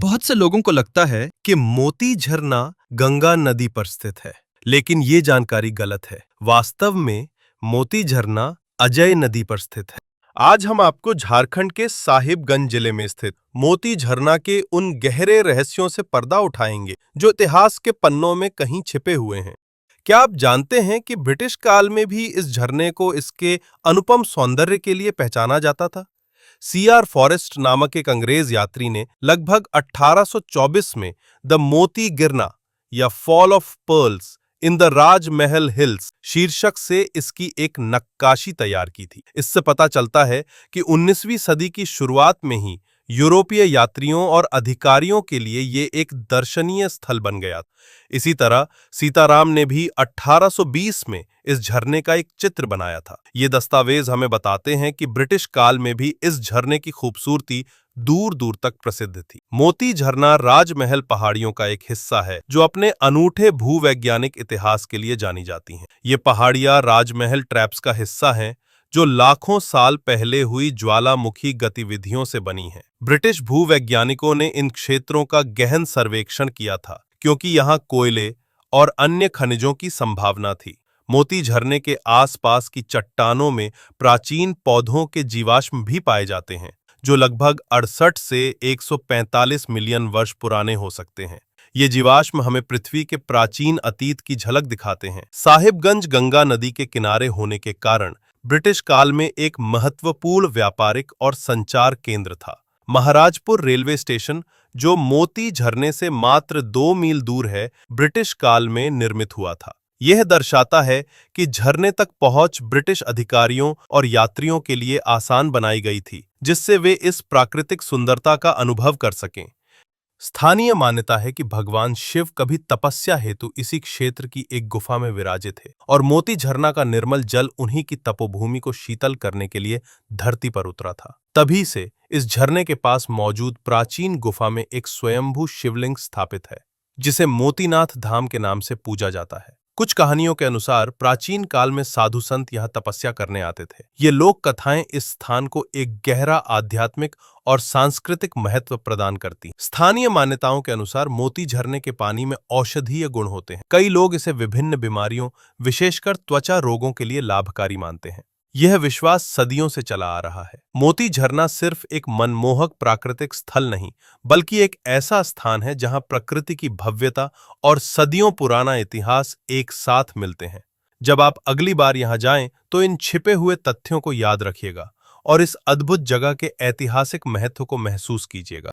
बहुत से लोगों को लगता है कि मोती झरना गंगा नदी पर स्थित है, लेकिन ये जानकारी गलत है। वास्तव में मोती झरना अजय नदी पर स्थित है। आज हम आपको झारखंड के साहिबगंज जिले में स्थित मोती झरना के उन गहरे रहस्यों से पर्दा उठाएंगे जो इतिहास के पन्नों में कहीं छिपे हुए हैं। क्या आप जानते हैं कि ब्रिटिश काल में भी इस झरने को इसके अनुपम सौंदर्य के लिए पहचाना जाता था? सीआर फॉरेस्ट नामक एक अंग्रेज यात्री ने लगभग 1824 में द मोती गिरना या fall of pearls in the Rajmahal hills शीर्षक से इसकी एक नक्काशी तैयार की थी। इससे पता चलता है कि 19वीं सदी की शुरुआत में ही यूरोपीय यात्रियों और अधिकारियों के लिए ये एक दर्शनीय स्थल बन गया। इसी तरह सीताराम ने भी 1820 में इस झरने का एक चित्र बनाया था। ये दस्तावेज हमें बताते हैं कि ब्रिटिश काल में भी इस झरने की खूबसूरती दूर दूर तक प्रसिद्ध थी। मोती झरना राजमहल पहाड़ियों का एक हिस्सा है जो अपने अनूठे भूवैज्ञानिक इतिहास के लिए जानी जाती हैं। ये पहाड़ियां राजमहल ट्रैप्स का हिस्सा हैं जो लाखों साल पहले हुई ज्वालामुखी गतिविधियों से बनी हैं। ब्रिटिश भूवैज्ञानिकों ने इन क्षेत्रों का गहन सर्वेक्षण किया था क्योंकि यहाँ कोयले और अन्य खनिजों की संभावना थी। मोती झरने के आसपास की चट्टानों में प्राचीन पौधों के जीवाश्म भी पाए जाते हैं जो लगभग 68 से 145 मिलियन वर्ष पुराने हो सकते हैं। ये जीवाश्म हमें पृथ्वी के प्राचीन अतीत की झलक दिखाते हैं। साहिबगंज गंगा नदी के किनारे होने के कारण ब्रिटिश काल में एक महत्वपूर्ण व्यापारिक और संचार केंद्र था। महाराजपुर रेलवे स्टेशन, जो मोती झरने से मात्र 2 मील दूर है, ब्रिटिश काल में निर्मित हुआ था। यह दर्शाता है कि झरने तक पहुंच ब्रिटिश अधिकारियों और यात्रियों के लिए आसान बनाई गई थी, जिससे वे इस प्राकृतिक सुंदरता का अनुभव कर सकें। स्थानीय मान्यता है कि भगवान शिव कभी तपस्या हेतु इसी क्षेत्र की एक गुफा में विराजे थे और मोती झरना का निर्मल जल उन्हीं की तपोभूमि को शीतल करने के लिए धरती पर उतरा था। तभी से इस झरने के पास मौजूद प्राचीन गुफा में एक स्वयंभू शिवलिंग स्थापित है, जिसे मोतीनाथ धाम के नाम से पूजा जाता है। कुछ कहानियों के अनुसार प्राचीन काल में साधु संत यहाँ तपस्या करने आते थे। ये लोक कथाएं इस स्थान को एक गहरा आध्यात्मिक और सांस्कृतिक महत्व प्रदान करती। स्थानीय मान्यताओं के अनुसार मोती झरने के पानी में औषधीय गुण होते हैं। कई लोग इसे विभिन्न बीमारियों, विशेषकर त्वचा रोगों के लिए लाभकारी मानते हैं। यह विश्वास सदियों से चला आ रहा है। मोती झरना सिर्फ एक मनमोहक प्राकृतिक स्थल नहीं, बल्कि एक ऐसा स्थान है जहां प्रकृति की भव्यता और सदियों पुराना इतिहास एक साथ मिलते हैं। जब आप अगली बार यहां जाएं, तो इन छिपे हुए तथ्यों को याद रखिएगा और इस अद्भुत जगह के ऐतिहासिक महत्व को महसूस कीजिएगा।